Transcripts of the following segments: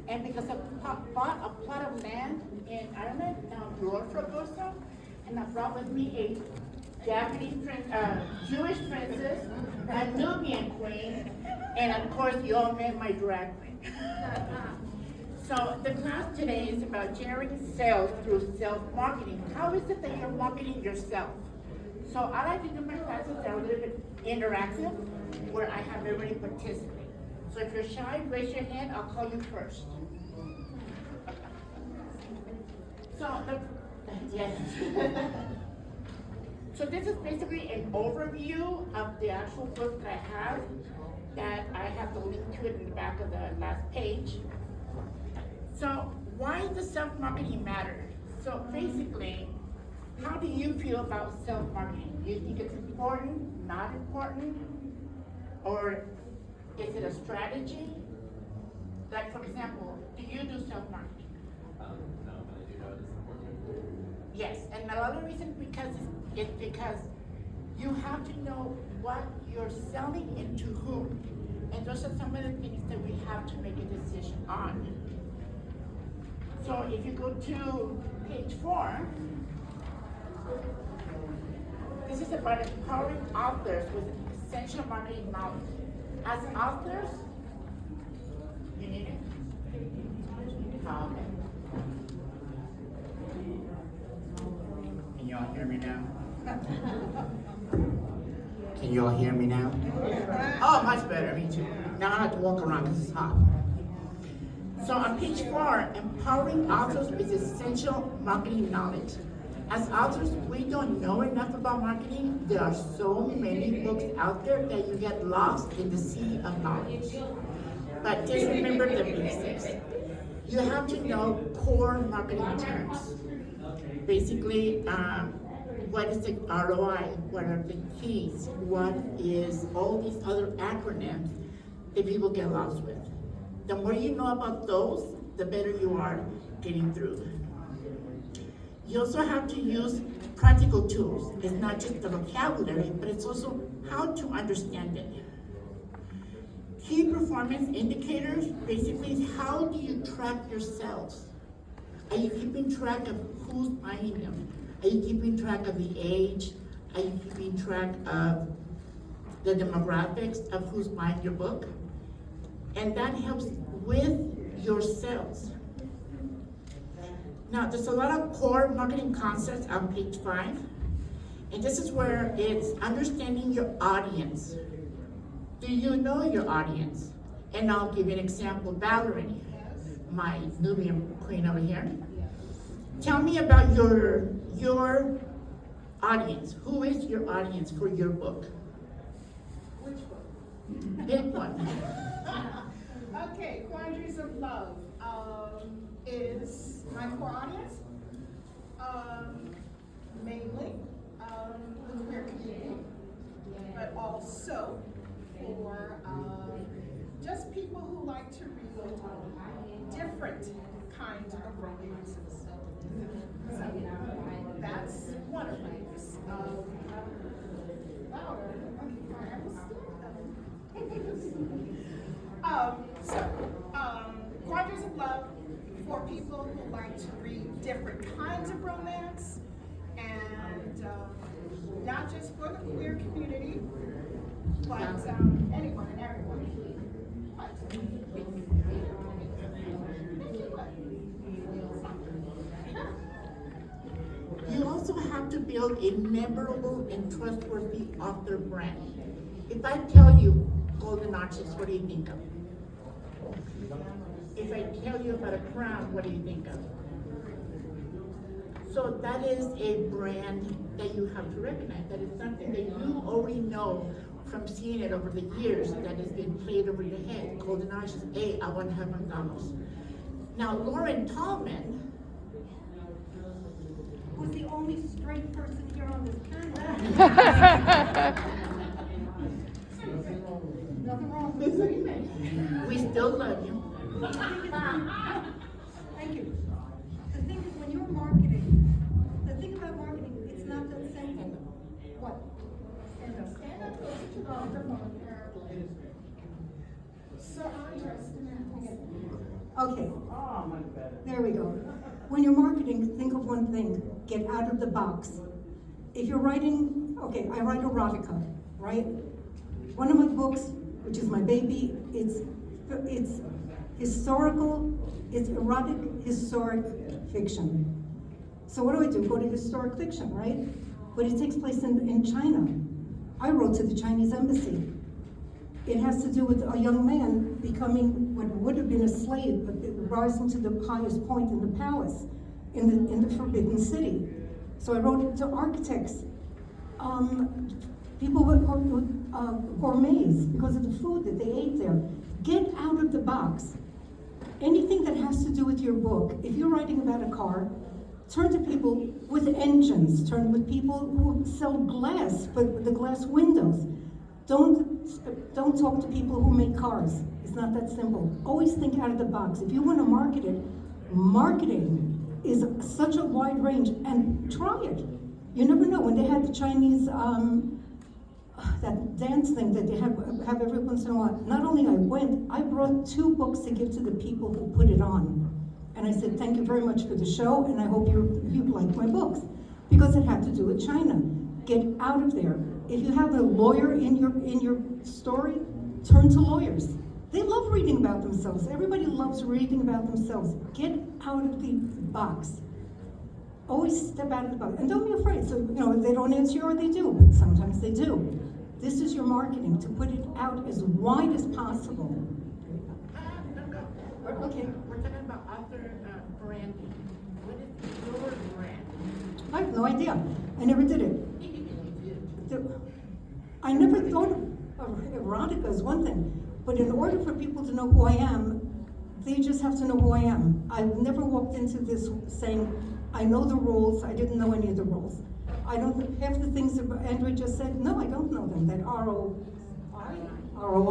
And because I bought a plot of land in Ireland, Flor Fragoso, and I brought with me a Jewish princess, a Nubian queen, and of course you all met my drag queen. So the class today is about generating sales through self-marketing. How is it that you're marketing yourself? So I like to do my classes that are a little bit interactive, where I have everybody participate. So if you're shy, raise your hand, I'll call you first. So, yes. So this is basically an overview of the actual book that I have the link to it in the back of the last page. So why does self-marketing matter? So basically, how do you feel about self-marketing? Do you think it's important, not important? Or is it a strategy? Like for example, do you do self-marketing? No, but I do know it is important. Yes, and a lot of reasons it's because you have to know what you're selling and to whom. And those are some of the things that we have to make a decision on. So if you go to page 4, this is about empowering authors with essential marketing knowledge. As authors, you need it? Oh, okay. Can y'all hear me now? Can y'all hear me now? Oh, much better, me too. Now I have to walk around because it's hot. So on page 4, empowering authors with essential marketing knowledge. As authors, we don't know enough about marketing. There are so many books out there that you get lost in the sea of knowledge. But just remember the basics. You have to know core marketing terms. Basically, what is the ROI? What are the keys? What is all these other acronyms that people get lost with? The more you know about those, the better you are getting through. You also have to use practical tools. It's not just the vocabulary, but it's also how to understand it. Key performance indicators basically is how do you track your sales? Are you keeping track of who's buying them? Are you keeping track of the age? Are you keeping track of the demographics of who's buying your book? And that helps with your sales. Now, there's a lot of core marketing concepts on page 5. And this is where it's understanding your audience. Do you know your audience? And I'll give you an example. Valerie, my Nubian queen over here. Tell me about your audience. Who is your audience for your book? Which book? Pick one. Okay, Quandaries of Love is my core audience, mainly the queer community, but also for just people who like to read different kinds of romances. So that's one of these. Louder. Quandaries of Love for people who like to read different kinds of romance, and not just for the queer community, but anyone and everyone. What? You also have to build a memorable and trustworthy author brand. If I tell you Golden Arches, what do you think of? If I tell you about a crown, what do you think of? So that is a brand that you have to recognize. That is something that you already know from seeing it over the years that has been played over your head. Golden Arches, hey, I want to have McDonald's. Now, Lauren Tallman, who's the only straight person here on this panel. Nothing wrong with this. we still love you. Thank you. The thing is, when you're marketing, the thing about marketing, it's not that simple. What? Stand up. Stand up closer to the microphone. So I'm dressed in that. Okay. There we go. When you're marketing, think of one thing, get out of the box. If you're writing, okay, I write erotica, right? One of my books, which is my baby, it's historical, it's erotic historic fiction. So what do? Go to historic fiction, right? But it takes place in China. I wrote to the Chinese embassy. It has to do with a young man becoming what would have been a slave, but rising to the highest point in the palace, in the Forbidden City. So I wrote to architects, people with gourmets because of the food that they ate there. Get out of the box. Anything that has to do with your book, if you're writing about a car, turn to people with engines, turn with people who sell glass, but the glass windows. Don't talk to people who make cars. It's not that simple. Always think out of the box. If you want to market it, marketing is such a wide range, and try it. You never know. When they had the Chinese, that dance thing that they have every once in a while, not only I went, I brought 2 books to give to the people who put it on. And I said, thank you very much for the show, and I hope you like my books. Because it had to do with China. Get out of there. If you have a lawyer in your story, turn to lawyers. They love reading about themselves. Everybody loves reading about themselves. Get out of the box. Always step out of the box. And don't be afraid. So, if they don't answer you or they do, but sometimes they do. This is your marketing, to put it out as wide as possible. Okay. We're talking about author branding. What is your brand? I have no idea. I never did it. I never thought of erotica as one thing, but in order for people to know who I am, they just have to know who I am. I've never walked into this saying, I know the rules. I didn't know any of the rules. I don't, half the things that Andrea just said, no, I don't know them. That ROI,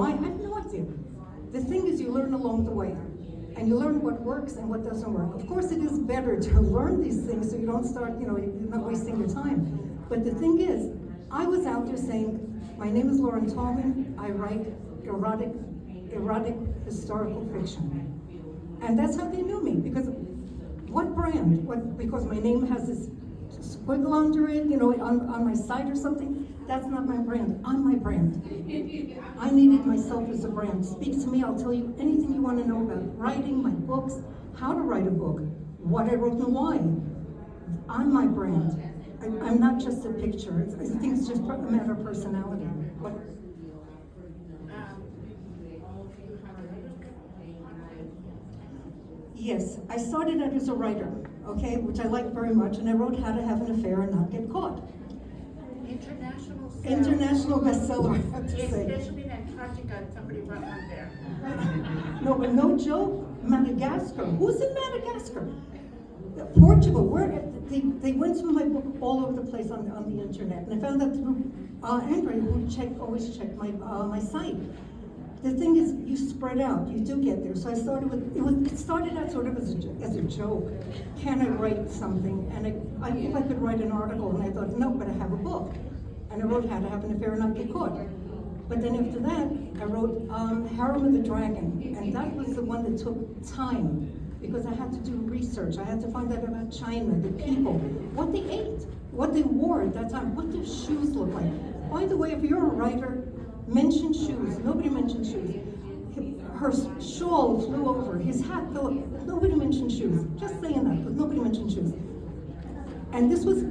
I have no idea. The thing is, you learn along the way. And you learn what works and what doesn't work. Of course, it is better to learn these things so you don't start, you're not wasting your time. But the thing is, I was out there saying, my name is Lauren Tallman, I write erotic historical fiction. And that's how they knew me, because what brand? Because my name has this squiggle under it, on my site or something. That's not my brand. I'm my brand. I needed myself as a brand. Speak to me, I'll tell you anything you want to know about writing, my books, how to write a book, what I wrote and why. I'm my brand. I'm not just a picture. I think it's just a matter of personality. Yes, I started out as a writer, okay, which I like very much, and I wrote How to Have an Affair and Not Get Caught. International bestseller, I have to say. Especially in Antarctica, somebody wrote one there. No, but no joke, Madagascar. Who's in Madagascar? Portugal. They went through my book all over the place on the internet, and I found that through Andrea, who always checked my site. The thing is, you spread out. You do get there. So I started with it started out sort of as a joke. Can I write something? And if I could write an article, and I thought, no, but I have a book. And I wrote How to Have an Affair and Not Get Caught. But then after that, I wrote Harem of the Dragon, and that was the one that took time, because I had to do research. I had to find out about China, the people, what they ate, what they wore at that time, what their shoes look like. By the way, if you're a writer, mention shoes. Nobody mentioned shoes. Her shawl flew over, his hat fell over. Nobody mentioned shoes. Just saying that, but nobody mentioned shoes. And this was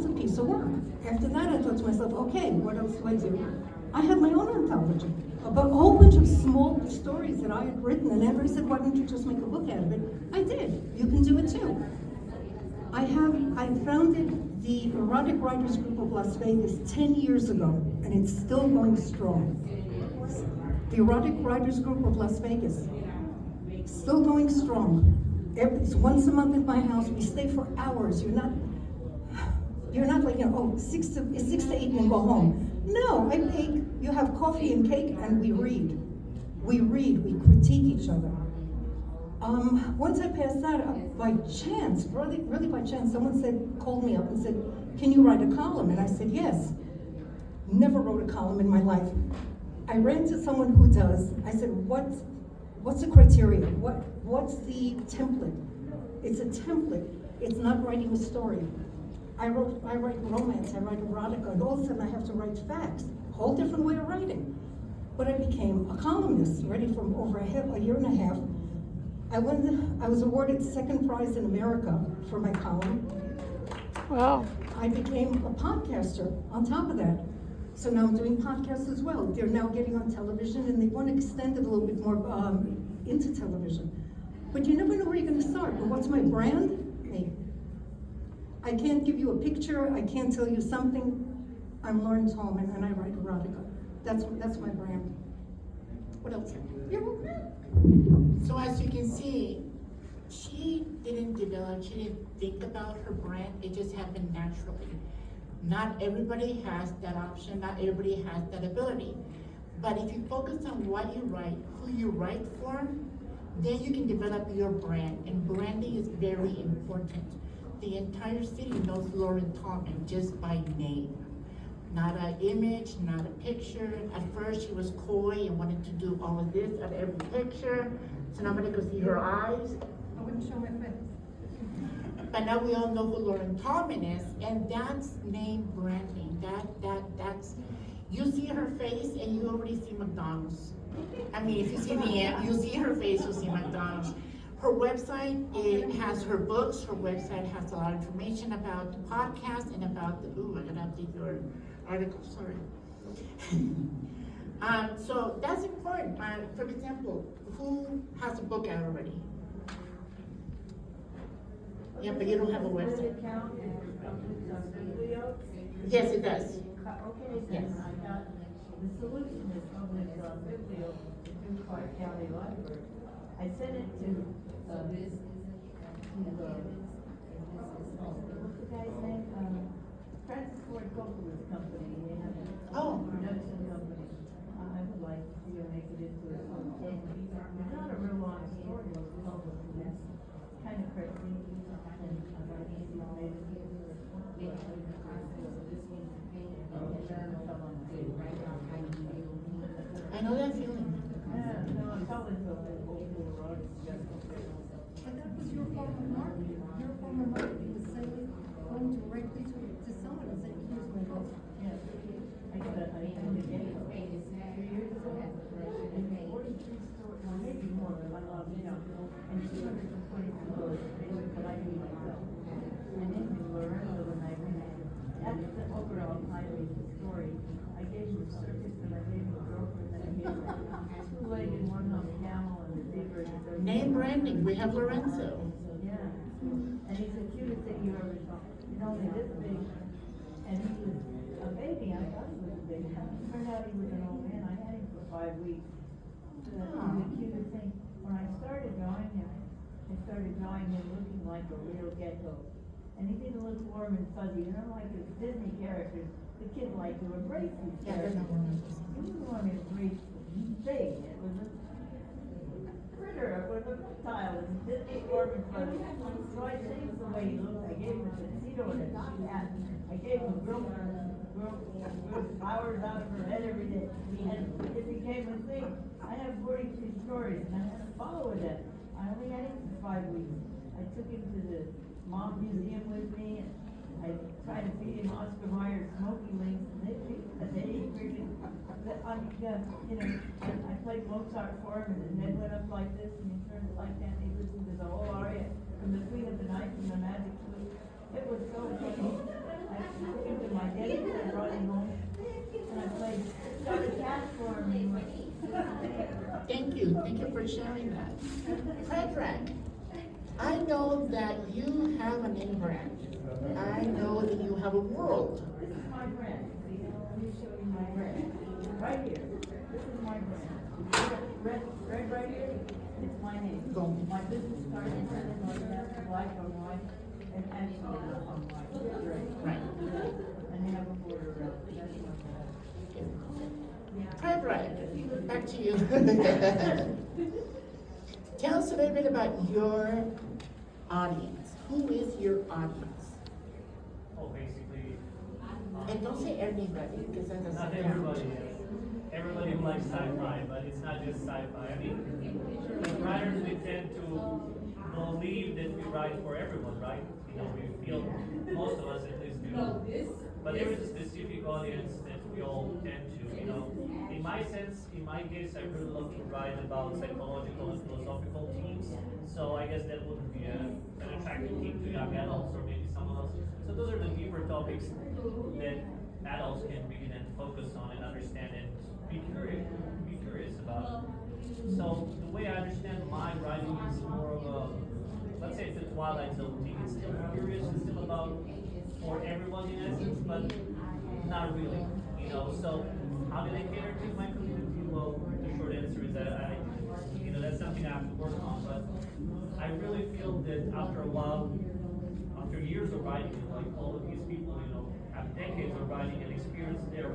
a piece of work. After that, I thought to myself, okay, what else do I do? I had my own anthology, about a whole bunch of small stories that I had written, and Andrea said, why don't you just make a book out of it? I did. You can do it too. I founded the Erotic Writers Group of Las Vegas 10 years ago, and it's still going strong. The Erotic Writers Group of Las Vegas, still going strong. It's once a month at my house. We stay for hours. You're not like, 6 to 8 and go home. No, I bake, you have coffee and cake, and we read. We critique each other. Once I passed that, by chance, really by chance, someone called me up and said, can you write a column? And I said, yes. Never wrote a column in my life. I ran to someone who does. I said, what's the criteria? What's the template? It's a template. It's not writing a story. I write romance, I write erotica, and all of a sudden I have to write facts. Whole different way of writing. But I became a columnist, ready for over a year and a half. I was awarded second prize in America for my column. Wow. I became a podcaster on top of that. So now I'm doing podcasts as well. They're now getting on television and they want to extend it a little bit more into television. But you never know where you're going to start. But what's my brand? Me. I can't give you a picture. I can't tell you something. I'm Lauren Tallman and I write erotica. That's my brand. What else? You're welcome. So as you can see, she didn't think about her brand, it just happened naturally. Not everybody has that option, not everybody has that ability. But if you focus on what you write, who you write for, then you can develop your brand, and branding is very important. The entire city knows Lauren Tallman just by name. Not an image, not a picture. At first she was coy and wanted to do all of this at every picture, so nobody could see her eyes. I wouldn't show my face. But now we all know who Lauren Tallman is, and that's name branding. That's, you see her face and you already see McDonald's. I mean, if you see you see her face, you see McDonald's. Her website, it has her books. Her website has a lot of information about the podcast and about the, ooh, I gotta update your article, sorry. So that's important. For example, who has a book out already? Yeah, but you don't have a website. Yes, it does. Okay, Yes. then I got, the solution is published on Biblio, the Clark County Library. I sent it to, what's the guy's name? Francis Ford Coppola's company, they have Oh. a production company. I would like to make it into a film. It's not a real long story, it's published, and that's kind of crazy. And I'd like to see maybe I know that feeling. yeah, no, I'm probably so But that was your form of marketing. Your form of marketing was saying, going directly to someone and saying, here's my book. yeah. I got a, I think the game 3 years ago, and 43 stores, well, maybe more, but I love, you know, and 220 stores, they were collecting myself. And then we learned, so when I went, that's the overall highway story. I gave him a circus, and I gave him a girlfriend, and I gave him a two-legged, one on a camel, and a zebra, and a turkey. Name branding, we have Lorenzo. Yeah, and he's the cutest thing you ever saw. He's only this big, and he was a baby. I thought he was a baby. It turned out he was an old man. I had him for 5 weeks. He's the cutest thing. When I started drawing him, looking like a real gecko. And he didn't look warm and fuzzy, you know, like the Disney characters. The kids like to embrace these Yeah, they're characters. not warm and fuzzy. He didn't want to embrace big. It was a critter, it was a reptile, and Disney warm and fuzzy. So I changed the way he looked. I gave him a tuxedo and a top hat. I gave him girl flowers out of her head every day. And it became a thing. I have 43 stories, and I had to follow it up. I only had him for 5 weeks. I took him to the Mom Museum with me, and I tried to feed him Oscar Mayer smoky links, and they really, you know, I played Mozart for him, and his head went up like this, and he turned it like that, and he listened to the whole aria from the Queen of the Night from the Magic Flute. It was so funny. I took him to my daddy, and I brought him home, and I played Johnny Cash for him, and he went, Thank you for sharing that. Predrag, I know that you have a name brand. I know that you have a world. this is my brand. See, let me show you my brand. Right here, this is my brand. Red right here, it's my name. Go. My business card is red and white, that's black on white, and actually it's on white, it's red. Right. And they have a border around it, that's my brand. Predrag, back to you. Tell us a little bit about your audience. Who is your audience? Oh, basically, And don't say everybody, because that doesn't not count. everybody. Everybody likes sci-fi, but it's not just sci-fi. I mean, as writers, we tend to believe that we write for everyone, right? You know, we feel, most of us at least do. But there is a specific audience that we all tend to, you know. In my sense, in my case, I really love to write about psychological and philosophical themes. So I guess that would be an attractive theme to young adults or maybe someone else. So those are the deeper topics that adults can begin and focus on and understand and be curious about. So the way I understand my writing is more of a, let's say it's a Twilight Zone thing. It's still curious, it's still about for everyone in essence, but not really, you know. So how did I cater to my community? Well, the short answer is that you know, that's something I have to work on. But I really feel that after a while, after years of writing, like all of these people, you know, have decades of writing and experience, they're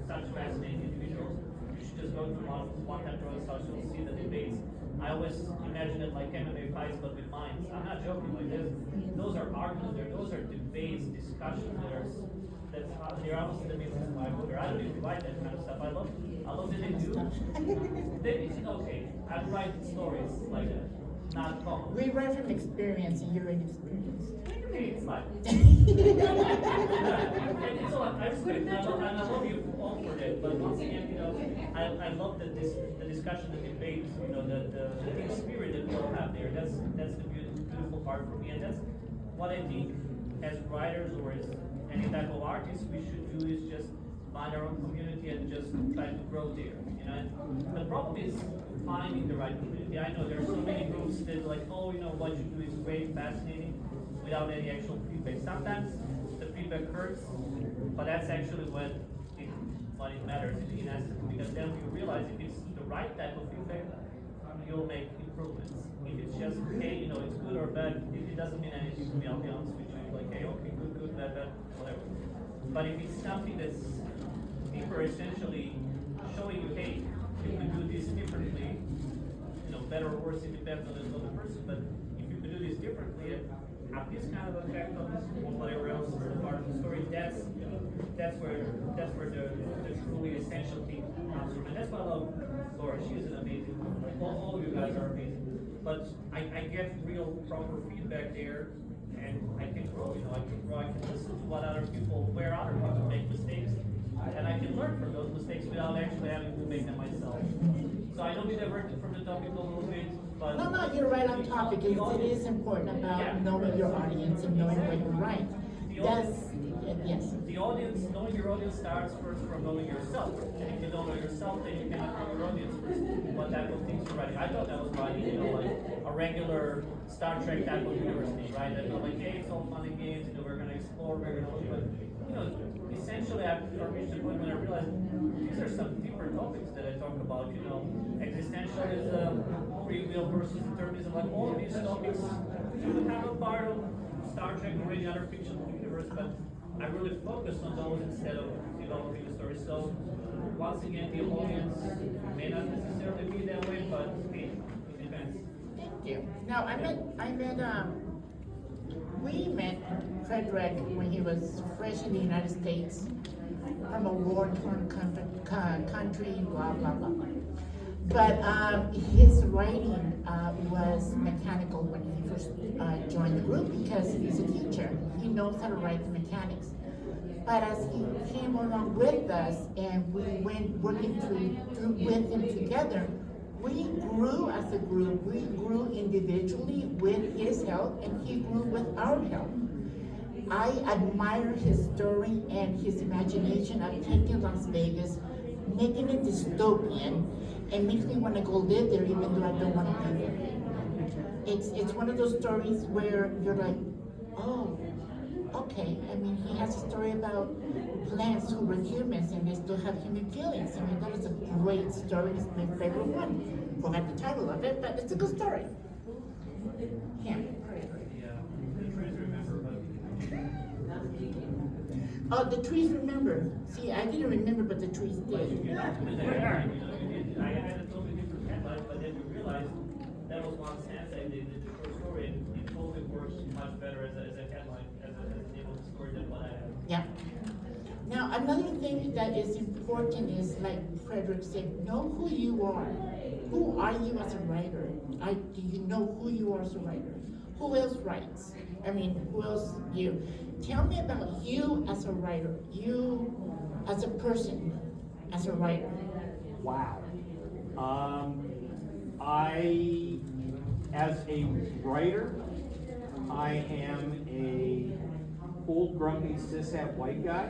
such fascinating individuals. You should just go to one time Royal House, you'll see the debates. I always imagine it like MMA fights, but with minds. I'm not joking. Like this, those are arguments. Those are debates, discussions. They're almost the basis of my book. I don't even write that kind of stuff. I love that they do. Okay, I write stories like that, not poems. We write from experience, and you're inexperienced. Hey, it's fine. And it's all, I respect that, and I love you all for that. But once again, you know, I love the discussion, the debate, you know, the team spirit that we all have there. That's the beautiful part for me, and that's what I think as writers or as any type of artists we should do is just find our own community and just try to grow there. You know, and the problem is finding the right community. I know there are so many groups that like, oh, you know, what you do is great, fascinating, without any actual feedback. Sometimes the feedback hurts, but that's actually when it matters in essence, because then you realize if it's the right type of feedback, you'll make improvements. If it's just, hey, you know, it's good or bad, it doesn't mean anything to me, I'll be honest with you. Like, hey, okay, good, bad, whatever. But if it's something that's deeper, essentially showing you, hey, you could do this differently, you know, better or worse, it depends on the person, but if you could do this differently, have this kind of effect on this or whatever else is part of the story, that's where the truly essential thing comes from. And that's why I love Laura. She's an amazing woman. All of you guys are amazing. But I get real proper feedback there, and I can grow, you know, I can listen to what other people, where other people make mistakes, and I can learn from those mistakes without actually having to make them myself. So I know we diverted from the topic a little bit, but No, you're right on topic. It is important about knowing your audience and knowing what you write. Yes. the audience, knowing your audience starts first from knowing yourself. And if you don't know yourself, then you cannot know your audience first. What type of things you're writing. I thought I was writing, you know, like a regular Star Trek type of university, right? I thought like, hey, it's all fun and games, you know, we're gonna explore, we're gonna, but, you know, essentially I've reached the point when I realized these are some deeper topics that I talk about, you know, existentialism, free will versus determinism, like all of these topics you have a part of Star Trek or any other fictional universe, but I really focus on those instead of developing the story. So once again, the audience may not necessarily be that way, but hey, it depends. Thank you. Now, we met Frederick when he was fresh in the United States from a war-torn country, blah, blah, blah. But his writing was mechanical when he first joined the group because he's a teacher. He knows how to write the mechanics. But as he came along with us and we went working with him together, we grew as a group. We grew individually with his help, and he grew with our help. I admire his story and his imagination of taking Las Vegas, making it dystopian, and makes me want to go live there even though I don't want to live there. It's one of those stories where you're like, oh, okay. I mean, he has a story about plants who were humans and they still have human feelings. I mean, that is a great story. It's my favorite one. Forgot the title of it, but it's a good story. Yeah. The trees remember, but Oh, the trees remember. See, I didn't remember, but the trees did. you're not good at it. I had a totally different headline, but then you realize that was one sense I did the short story, and it totally works much better as a headline, as a name of the story than what I had. Yeah. Now, Another thing that is important is, like Frederick said, know who you are. Who are you as a writer? Do you know who you are as a writer? Who else writes? I mean, who else you? Tell me about you as a writer, you as a person, as a writer. Wow. As a writer, I am a old grumpy cishet white guy,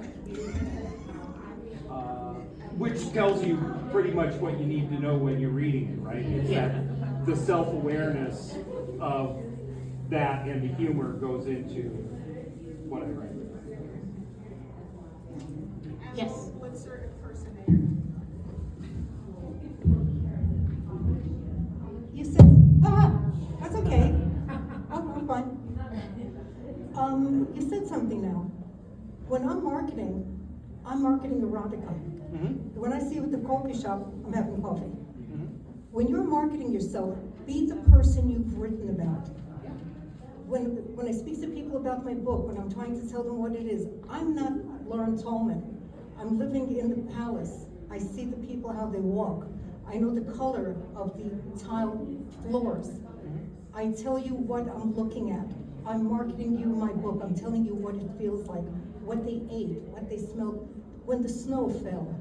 which tells you pretty much what you need to know when you're reading it, right? It's that the self-awareness of that and the humor goes into what I write. And Yes. what's your impersonator? You said, that's okay. I'm fine. You said something now. When I'm marketing erotica. Mm-hmm. When I see you at the coffee shop, I'm having coffee. Mm-hmm. When you're marketing yourself, be the person you've written about. When I speak to people about my book, when I'm trying to tell them what it is, I'm not Lauren Tolman. I'm living in the palace. I see the people, how they walk. I know the color of the tile floors. I tell you what I'm looking at. I'm marketing you my book. I'm telling you what it feels like, what they ate, what they smelled. When the snow fell,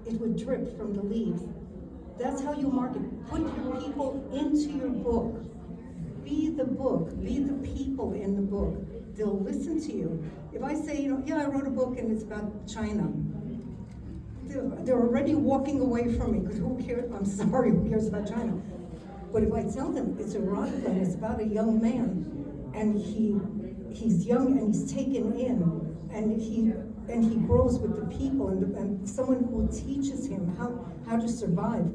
it would drip from the leaves. That's how you market. Put your people into your book. Be the book. Be the people in the book. They'll listen to you. If I say, yeah, I wrote a book and it's about China, they're already walking away from me because who cares? I'm sorry, who cares about China? But if I tell them it's erotica and it's about a young man and he's young and he's taken in and he grows with the people and someone who teaches him how to survive,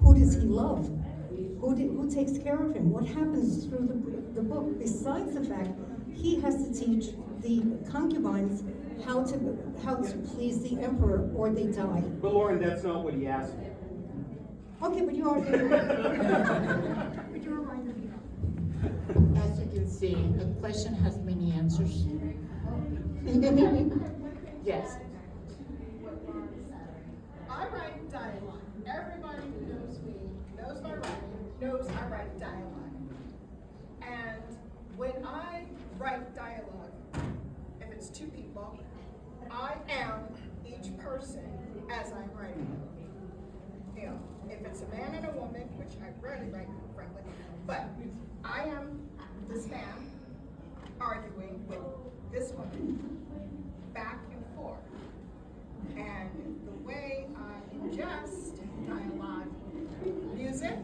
who does he love? Who takes care of him? What happens through the book? Besides the fact he has to teach the concubines how to please the emperor or they die. But Lauren, that's not what he asked me. Okay, but you are. But you're right. As you can see, a question has many answers. Yes. I write dialogue. Everybody who knows me, knows my writing, knows I write dialogue. And when I write dialogue, if it's two people, I am each person as I'm writing. If it's a man and a woman, which I rarely write, frankly, but I am this man arguing with this woman, back and forth. And the way I ingest dialogue, music,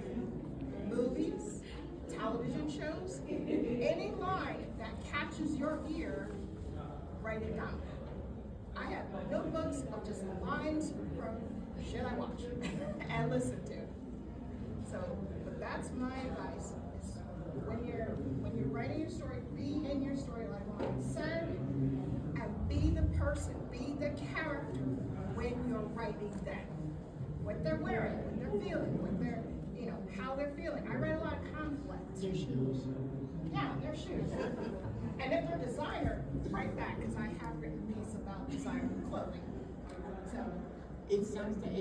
movies, television shows, any line that catches your ear, write it down. I have notebooks of just lines from shit I watch and listen to. So, but that's my advice. Is when you're writing your story, be in your story like Lauren said, and be the person, be the character when you're writing them. What they're wearing, what they're feeling, what they're, how they're feeling. I read a lot of conflict. Their shoes. Yeah, their shoes. And if they're designer, write that, because I have written a piece about designer clothing. So, It sounds like,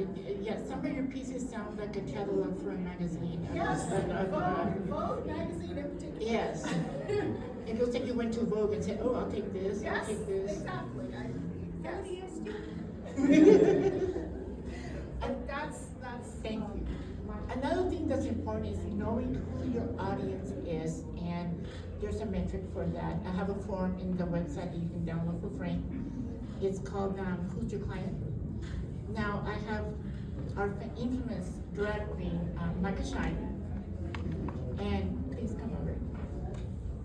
some of your pieces sound like a catalog for a magazine. yes, Vogue magazine in particular. Yes. It looks like you went to Vogue and said, oh, I'll take this, I'll Yes, take this. exactly. And that's. Thank you. Another thing that's important is knowing who your audience is, and there's a metric for that. I have a form in the website that you can download for free. It's called Who's Your Client? Now, I have our infamous drag queen, Micah Shine, and please come over.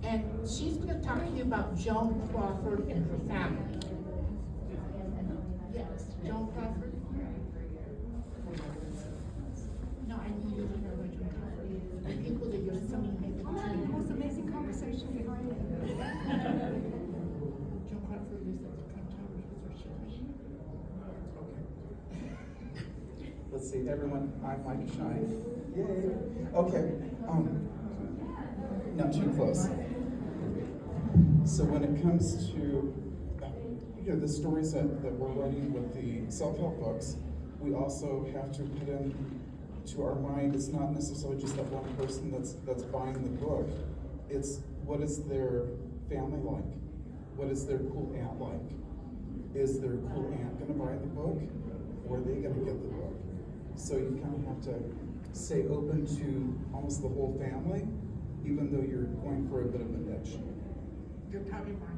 And she's going to talk to you about Joan Crawford and her family. Yes, Joan Crawford. No, I need you to know about Joan Crawford. The people that you're sending me to. Most amazing conversation behind it. Joan Crawford is at the Trump Tower. She's our sheriff. Let's see, everyone, I'm Micah Shine. Yay. Okay, not too close. So when it comes to you know, the stories that we're writing with the self-help books, we also have to put in to our mind, it's not necessarily just that one person that's buying the book. It's what is their family like? What is their cool aunt like? Is their cool aunt gonna buy the book, or are they gonna get the book? So you kind of have to stay open to almost the whole family, even though you're going for a bit of a niche. Your target market.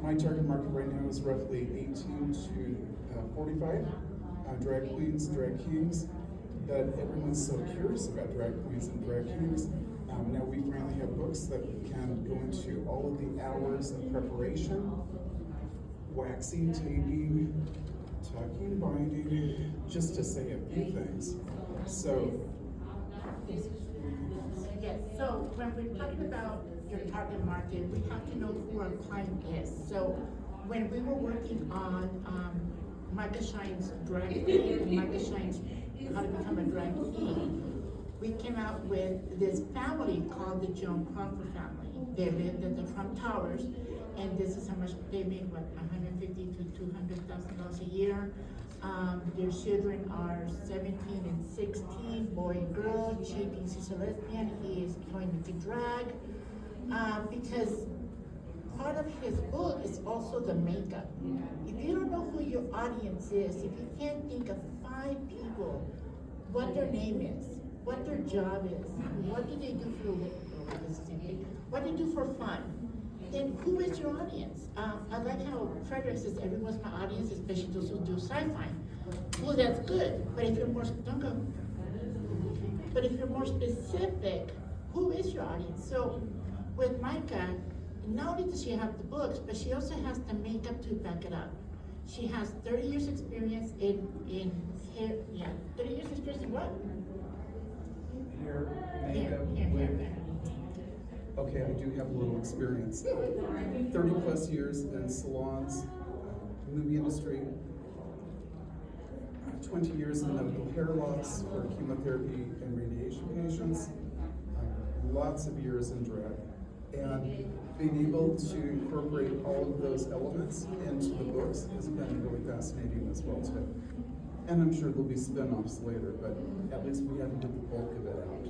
My target market right now is roughly 18 to 45, drag queens, drag kings, but everyone's so curious about drag queens and drag kings. Now we finally have books that can go into all of the hours of preparation, waxing, taping, tucking, binding, just to say a few things. So, Yes, so when we're talking about your target market, we have to know who our client is. So when we were working on Micah Shine's drag queen, and Micah Shine's how to become a drag queen, we came out with this family called the Joan Crawford family. They lived at the Trump Towers, and this is how much they made, what, $150,000 to $200,000 a year. Their children are 17 and 16, boy and girl. She thinks he's a lesbian. He is going into drag. Because part of his book is also the makeup. If you don't know who your audience is, if you can't think of 5 people, what their name is, what their job is, what do they do for a living, what do they do for fun, then who is your audience? I like how Frederick says everyone's my audience, especially those who do sci-fi. Well, that's good, but if you're more, don't go. But if you're more specific, who is your audience? So with Micah, not only does she have the books, but she also has the makeup to back it up. She has 30 years experience in hair, 30 years experience in what? hair, Hair, makeup, wig. Okay, I do have a little experience. 30 plus years in salons, movie industry, 20 years in medical hair loss for chemotherapy and radiation patients, lots of years in drag. And being able to incorporate all of those elements into the books has been really fascinating as well too. And I'm sure there'll be spin-offs later, but at least we haven't get the bulk of it out.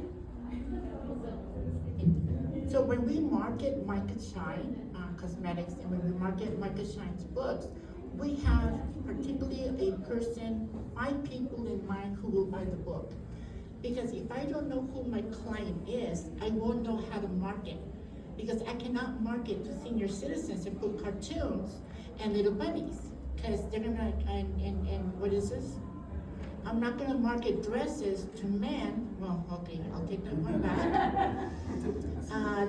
So when we market Micah Shine Cosmetics and when we market Micah Shine's books, we have particularly a person, 5 people in mind who will buy the book. Because if I don't know who my client is, I won't know how to market. Because I cannot market to senior citizens and put cartoons and little bunnies. Because they're gonna be like, and what is this? I'm not gonna market dresses to men. Well, okay, I'll take that one back.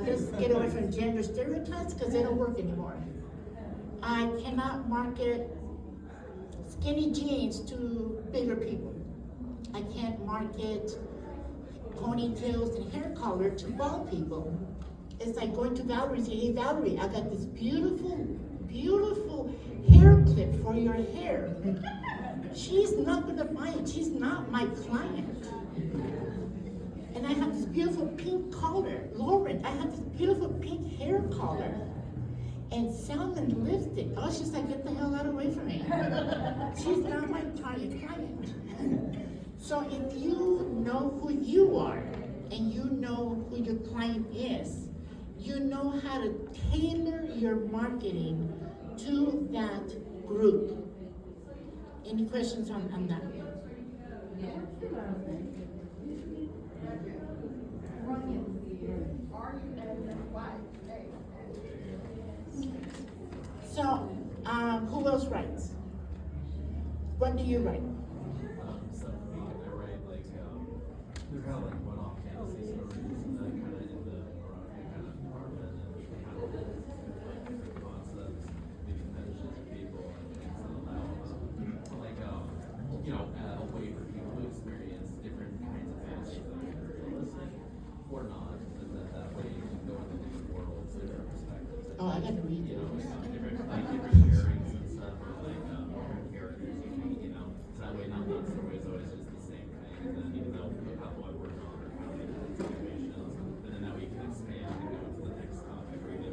Let's get away from gender stereotypes because they don't work anymore. I cannot market skinny jeans to bigger people. I can't market ponytails and hair color to bald people. It's like going to Valerie and saying, hey Valerie, I got this beautiful, beautiful hair clip for your hair. She's not gonna buy it, she's not my client. And I have this beautiful pink collar. Lauren, I have this beautiful pink hair collar. And salmon lipstick. Oh, she's like, get the hell out away from me. She's not my target client. So if you know who you are and you know who your client is, you know how to tailor your marketing to that group. Any questions on that? So, who else writes? What do you write? So for me, I write like they're kind of like one-off fantasy stories, kind of in the kind of department and kind of different concepts, maybe fetishes of people and things that allow like you know a way for people to experience different kinds of fantasies that are realistic or not, and that way you can go into different worlds, different perspectives. Oh, I gotta read You know, those. different pairings and stuff, or like different characters, you know, so that way not the story is always just the same thing, and then even though the couple I work on are kind of in different situations, but then that way you can expand and go to the next topic, or even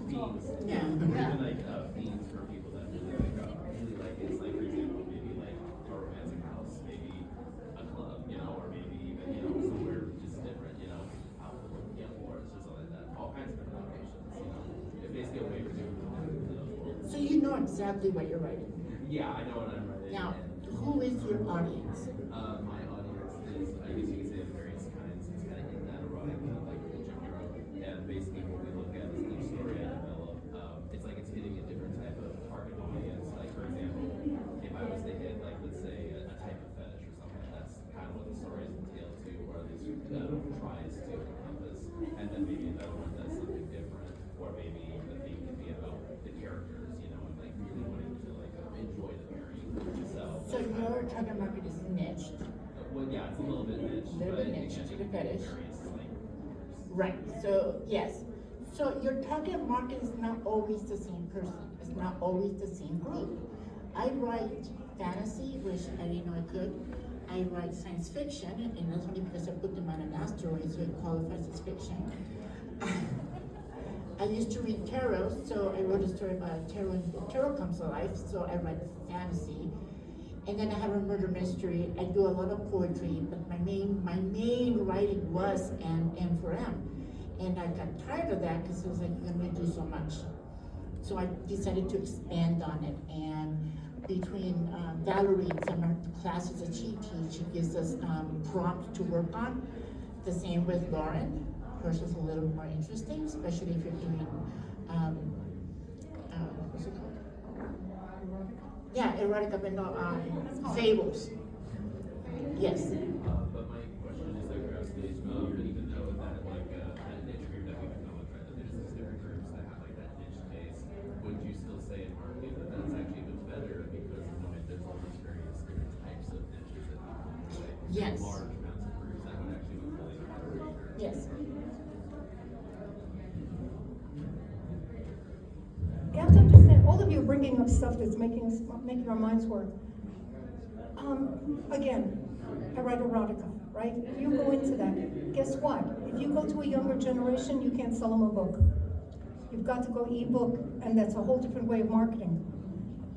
themes, Yeah. or even like themes for people exactly what you're writing. Yeah, I know what I'm writing. Now, and, who is your audience? my audience is, I guess you could say of various kinds. It's kind of in that erotic, like Jim wrote. And basically what we look at is each story I develop. It's like it's hitting a different type of target audience. Like for example, if I was to hit like let's say a type of fetish or something, that's kind of what the story is entailed to, or at least tries to encompass. And then maybe another one does something different, or maybe the theme could be about the characters, you know, and like really wanting to like enjoy the pairing. So your target market is niche, Well, yeah, it's a little bit niche. Little but bit niche again, to the it fetish. varies, like, right? So yes, so your target market is not always the same person. It's not always the same group. I write fantasy, which I didn't know I could. I write science fiction, and that's only because I put them on an asteroid, so it qualifies as fiction. I used to read tarot, so I wrote a story about tarot, and tarot comes alive, so I write fantasy. And then I have a murder mystery. I do a lot of poetry, but my main writing was M for M. And I got tired of that because it was like, you can only do so much. So I decided to expand on it. And between Valerie and some of her classes that she teaches, she gives us prompts to work on. The same with Lauren. Hers is a little more interesting, especially if you're doing, what's it called? Yeah, erotica, but no, fables. Yes. But my question is like curiosity, even though that like that niche group that we acknowledge, right, that there's these different groups that have like that niche taste, would you still say in marketing that that's actually even better because there's all these various different types of niches that people play? Yes. Large amounts of groups that would actually be really hard to reach. Yes. You have to understand, all of you are bringing up stuff that's making our minds work. Again, I write erotica, right? If you go into that, guess what? If you go to a younger generation, you can't sell them a book. You've got to go ebook, and that's a whole different way of marketing.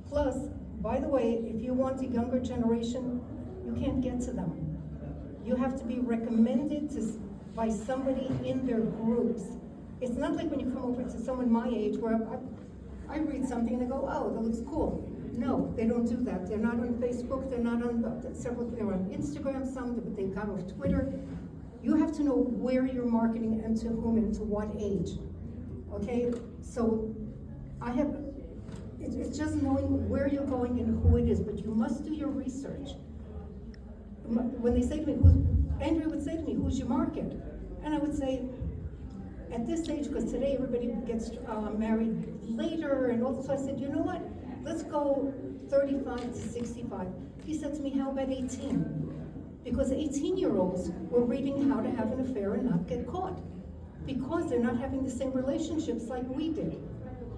Plus, by the way, if you want a younger generation, you can't get to them. You have to be recommended by somebody in their groups. It's not like when you come over to someone my age where I read something and I go, oh, that looks cool. No, they don't do that. They're not on Facebook, they're not on they're on Instagram, some, they got off Twitter. You have to know where you're marketing and to whom and to what age. Okay, so it's just knowing where you're going and who it is, but you must do your research. When they say to me, Andrea would say to me, who's your market? And I would say, at this age, because today everybody gets married later and all this, so I said, you know what? Let's go 35 to 65. He said to me, how about 18? Because 18-year-olds were reading how to have an affair and not get caught. Because they're not having the same relationships like we did.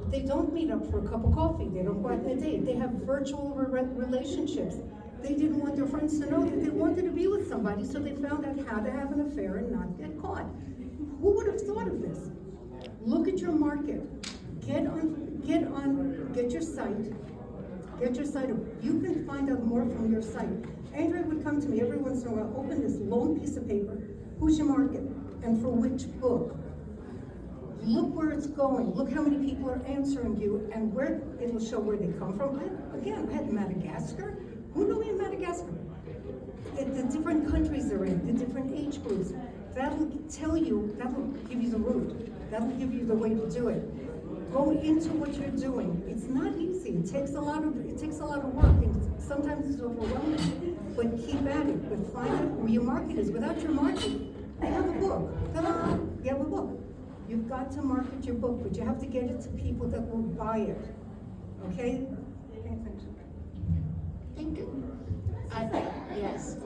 They don't meet up for a cup of coffee. They don't go out on a date. They have virtual relationships. They didn't want their friends to know that they wanted to be with somebody, so they found out how to have an affair and not get caught. Who would have thought of this? Look at your market. Get your site. Get your site up. You can find out more from your site. Andrea would come to me every once in a while, open this long piece of paper. Who's your market? And for which book? Look where it's going. Look how many people are answering you and where it will show where they come from. I had Madagascar. Who knew in Madagascar? The different countries they're in, the different age groups. That'll tell you, that'll give you the route. That'll give you the way to do it. Go into what you're doing. It's not easy. It takes a lot of work, and sometimes it's overwhelming. But keep at it. But find out who your market is. Without your market, you have a book. Ta-da! You have a book. You've got to market your book, but you have to get it to people that will buy it. Okay? Thank you. Yes.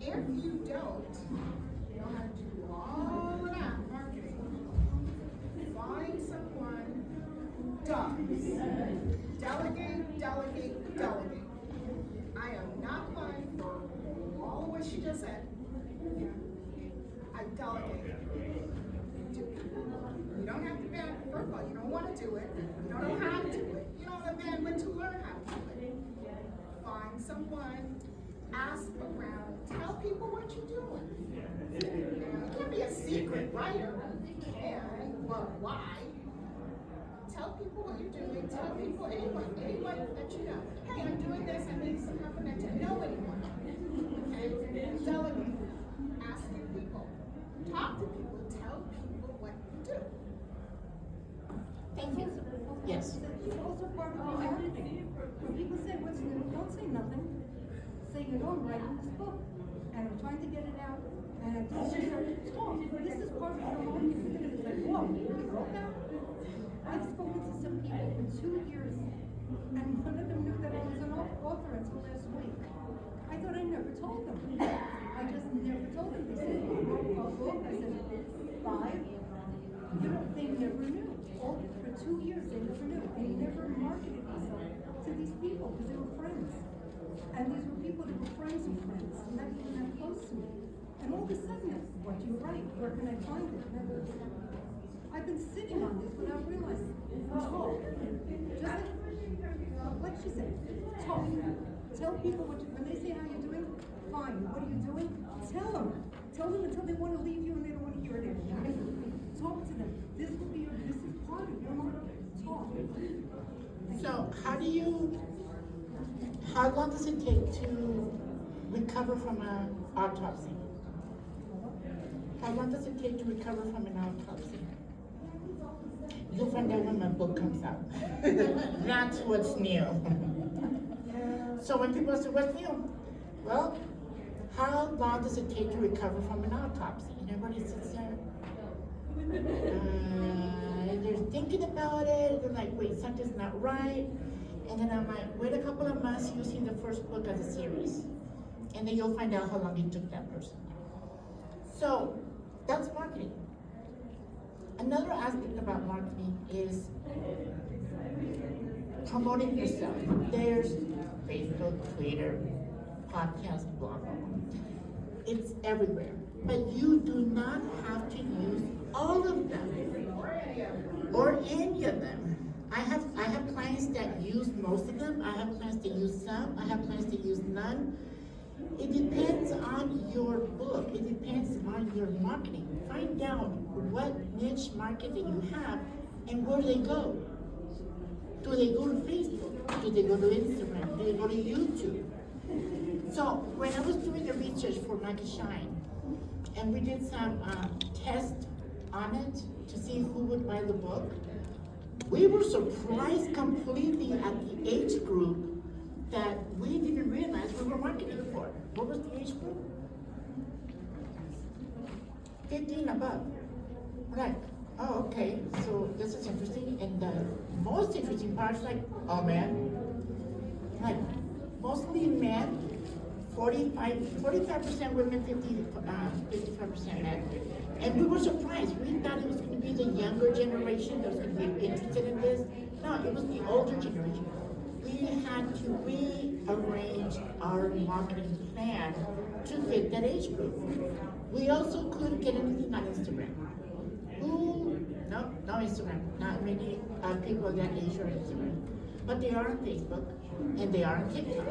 If you don't know how to do all of that marketing, find someone who does. Delegate, delegate, delegate. I am not buying for all of what she just said. I delegate. You don't have to ban, first of all, you don't want to do it. You don't know how to do it. You don't have bandwidth to learn how to do it. Find someone, ask around, tell people what you're doing. You can't be a secret writer. You can, but why? tell people what you're doing, tell people, anyone that you know, hey, I'm doing this, I need some help, and I don't know anyone. Okay, delegate, asking people, talk to people, tell people what you do. Thank you. Yes. It's also part of your marketing. When people say what's new, don't say nothing. Say, you know, I'm writing this book, and I'm trying to get it out, and I just talk. This is part of your marketing. They're gonna be like, whoa, you wrote that? I've spoken to some people in 2 years, and none of them knew that I was an author until last week. I thought I never told them. I just never told them. They said, you wrote a book. I said, 5. You know, they never knew. For 2 years, they never knew. They never marketed themselves to these people because they were friends. And these were people that were friends of friends, not even that close to me. And all of a sudden, what do you write? Where can I find it? I've been sitting on this without realizing. Talk. Just like she said, talk. Tell people when they say how you're doing, fine. What are you doing? Tell them. Tell them until they want to leave you and they don't want to hear it anymore. Talk to them. This is part of your market. Talk. So how long does it take to recover from an autopsy? How long does it take to recover from an autopsy? You'll find out when my book comes out. That's what's new. So when people say, what's new? Well, how long does it take to recover from an autopsy? And everybody sits there. And they're thinking about it. They're like, wait, something's not right. And then I'm like, wait a couple of months, you'll see the first book of the series. And then you'll find out how long it took that person. So that's marketing. Another aspect about marketing is promoting yourself. There's Facebook, Twitter, podcast, blog. It's everywhere. But you do not have to use all of them or any of them. I have clients that use most of them. I have clients that use some. I have clients that use none. It depends on your book. It depends on your marketing. Find out what niche market that you have and where they go. Do they go to Facebook? Do they go to Instagram? Do they go to YouTube? So when I was doing the research for Micah Shine, and we did some tests on it to see who would buy the book, we were surprised completely at the age group that we didn't realize we were marketing for. What was the age group? 15 above. Right. Oh, okay. So this is interesting. And the most interesting part is like, oh man, like mostly men, 45% women, 55% men. And we were surprised. We thought it was going to be the younger generation that was going to be interested in this. No, it was the older generation. We had to rearrange our marketing plan to fit that age group. We also couldn't get anything on Instagram. No Instagram. Not many people that age are on Instagram. But they are on Facebook and they are on TikTok.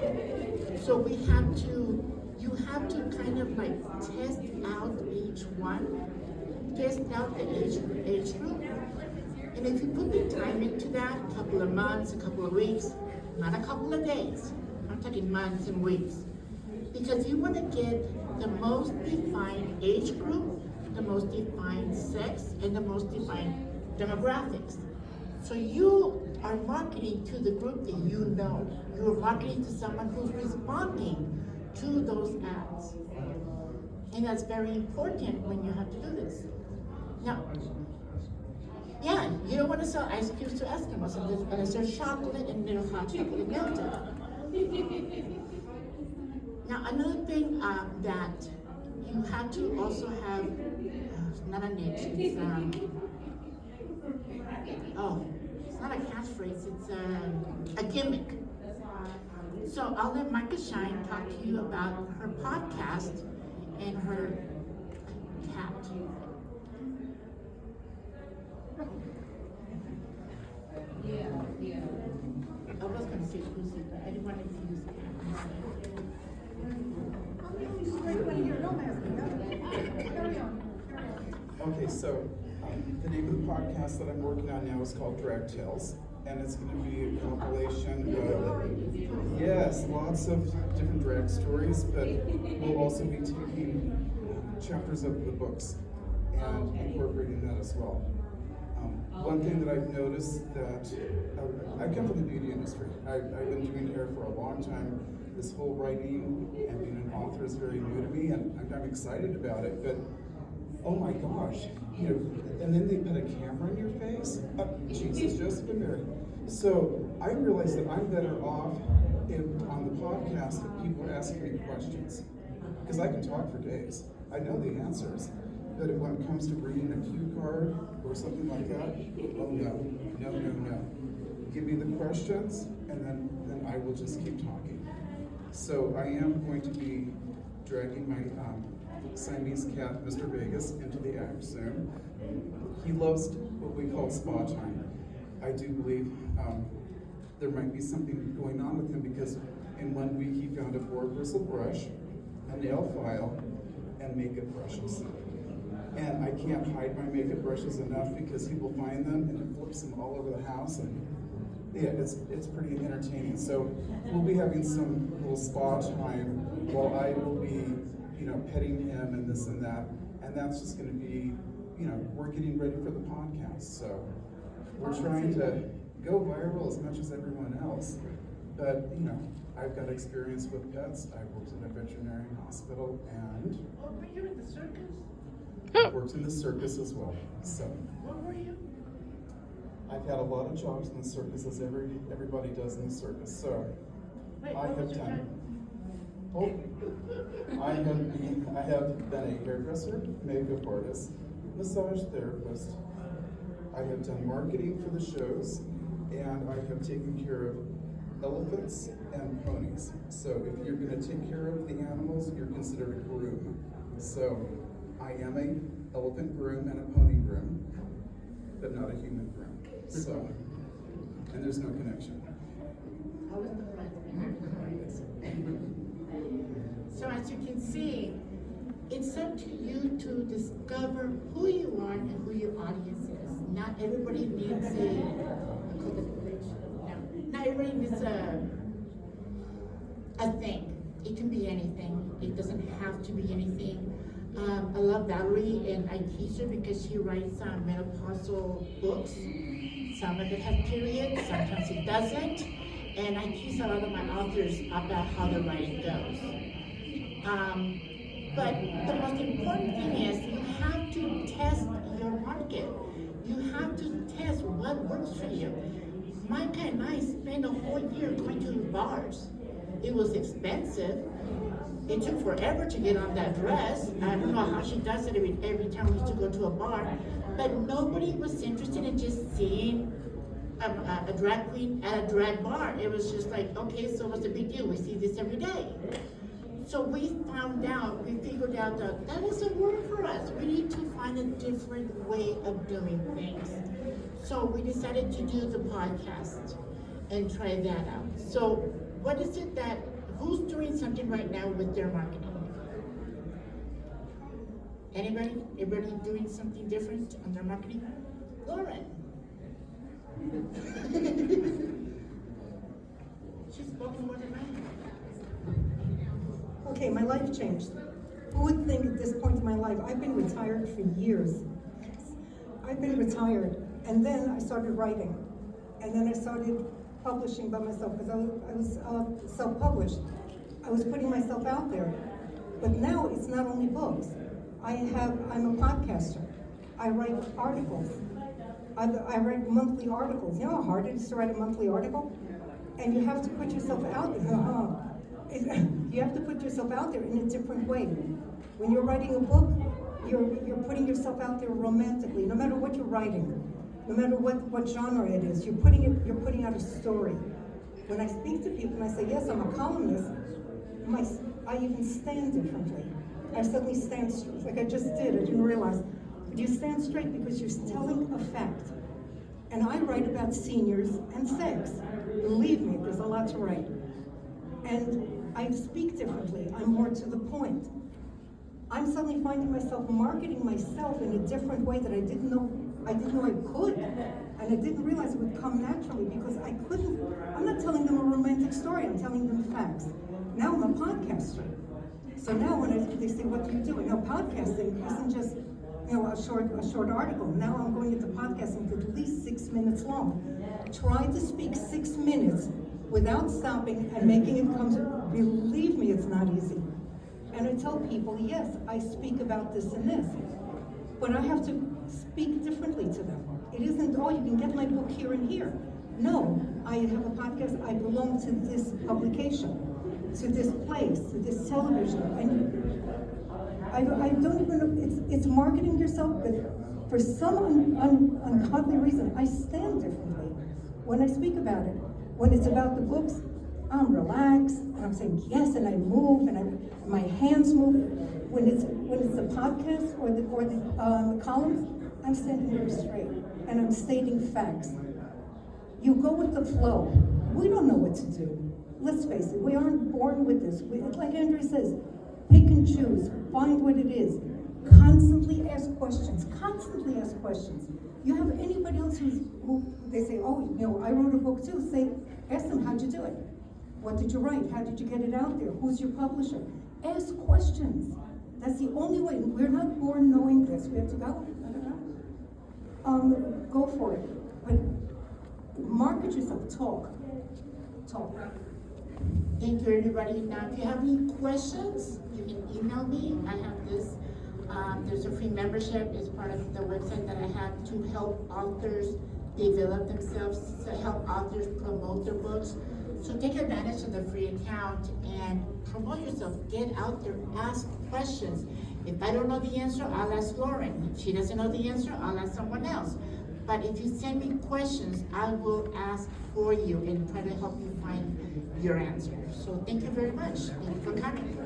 So you have to kind of like test out each one, test out the age group. And if you put the time into that, a couple of months, a couple of weeks, not a couple of days, I'm talking months and weeks. Because you want to get the most defined age group, the most defined sex, and the most defined demographics. So you are marketing to the group that you know. You're marketing to someone who's responding to those ads. And that's very important when you have to do this. Now, yeah, you don't want to sell ice cubes to Eskimos unless they're chocolate and they're hot chocolate melted. Now, another thing that you have to also have, it's not a niche, it's not a catchphrase, it's a gimmick. So I'll let Micah Shine talk to you about her podcast and her cat. Yeah. I was going to say Lucy, but I didn't want to use cat. I'm really straight when you're no asking. Carry on. Okay, so The name of the podcast that I'm working on now is called Drag Tales, and it's going to be a compilation of, yes, lots of different drag stories, but we'll also be taking chapters of the books and incorporating that as well. One thing that I've noticed that, I come from the beauty industry. I've been doing hair for a long time. This whole writing and being an author is very new to me, and I'm excited about it, but oh my gosh, you know, and then they put a camera in your face? Jesus, Joseph and Mary. So I realized that I'm better off on the podcast if people are asking me questions. Because I can talk for days. I know the answers. But when it comes to reading a cue card or something like that, oh no. Give me the questions, and then I will just keep talking. So I am going to be dragging my Siamese cat, Mr. Vegas, into the act soon. He loves what we call spa time. I do believe there might be something going on with him because in 1 week he found a board bristle brush, a nail file, and makeup brushes. And I can't hide my makeup brushes enough because he will find them and he flips them all over the house, and yeah, it's pretty entertaining. So we'll be having some little spa time while I will be, you know, petting him and this and that, and that's just going to be, you know, we're getting ready for the podcast. So we're trying to go viral as much as everyone else, but you know, I've got experience with pets. I've worked in a veterinary hospital and Oh, were you in the circus? I've worked in the circus as well. So What were you? I've had a lot of jobs in the circus, as everybody does in the circus. So Wait, I what have was your done. job? Oh, I have been a hairdresser, makeup artist, massage therapist. I have done marketing for the shows, and I have taken care of elephants and ponies. So if you're going to take care of the animals, you're considered a groom. So I am a elephant groom and a pony groom, but not a human groom. So, and there's no connection. I was the front. So as you can see, it's up to you to discover who you are and who your audience is. Not everybody needs not everybody needs a thing. It can be anything. It doesn't have to be anything. I love Valerie and I teach her because she writes menopausal books. Some of it has periods, sometimes it doesn't. And I teach a lot of my authors about how the writing goes. But the most important thing is you have to test your market. You have to test what works for you. Micah and I spent a whole year going to bars. It was expensive. It took forever to get on that dress. I don't know how she does it every time we used to go to a bar. But nobody was interested in just seeing a drag queen at a drag bar. It was just like, okay, so what's the big deal? We see this every day. So we figured out that doesn't work for us. We need to find a different way of doing things. So we decided to do the podcast and try that out. So what is it who's doing something right now with their marketing? Anybody? Everybody doing something different on their marketing? Lauren. She's spoken more than I have. Okay, my life changed. Who would think at this point in my life, I've been retired for years. I've been retired, and then I started writing. And then I started publishing by myself, because I was self-published. I was putting myself out there. But now it's not only books. I'm a podcaster. I write articles. I write monthly articles. You know how hard it is to write a monthly article? And you have to put yourself out there. You have to put yourself out there in a different way. When you're writing a book, you're putting yourself out there romantically, no matter what you're writing, no matter what genre it is, you're putting out a story. When I speak to people and I say, yes, I'm a columnist, I even stand differently. I suddenly stand straight, like I just did, I didn't realize. But you stand straight because you're telling a fact. And I write about seniors and sex. Believe me, there's a lot to write. And I speak differently, I'm more to the point. I'm suddenly finding myself marketing myself in a different way that I didn't know I didn't know I could. And I didn't realize it would come naturally because I couldn't, I'm not telling them a romantic story, I'm telling them facts. Now I'm a podcaster. So now when they say, what do you do? No, podcasting isn't just, a short article. Now I'm going into podcasting to at least 6 minutes long. Try to speak 6 minutes without stopping and making it come to, believe me, it's not easy. And I tell people, yes, I speak about this and this, but I have to speak differently to them. It isn't, oh, you can get my book here and here. No, I have a podcast, I belong to this publication, to this place, to this television, and I don't even know, it's marketing yourself, but for some ungodly reason, I stand differently when I speak about it. When it's about the books, I'm relaxed, and I'm saying yes, and I move, and my hands move. When it's a podcast or the columns, I'm standing very straight, and I'm stating facts. You go with the flow. We don't know what to do. Let's face it, we aren't born with this. Like Andrew says, pick and choose, find what it is. Constantly ask questions, constantly ask questions. You have anybody else who they say, oh, I wrote a book too, ask them, how'd you do it? What did you write? How did you get it out there? Who's your publisher? Ask questions. That's the only way. We're not born knowing this. We have to go, I don't know. Go for it. But market yourself, talk. Thank you, everybody. Now, if you have any questions, you can email me. I have this. There's a free membership. It's part of the website that I have to help authors develop themselves, to help authors promote their books. So take advantage of the free account and promote yourself. Get out there, ask questions. If I don't know the answer, I'll ask Lauren. If she doesn't know the answer, I'll ask someone else. But if you send me questions, I will ask for you and try to help you find your answer. So thank you very much. Thank you for coming.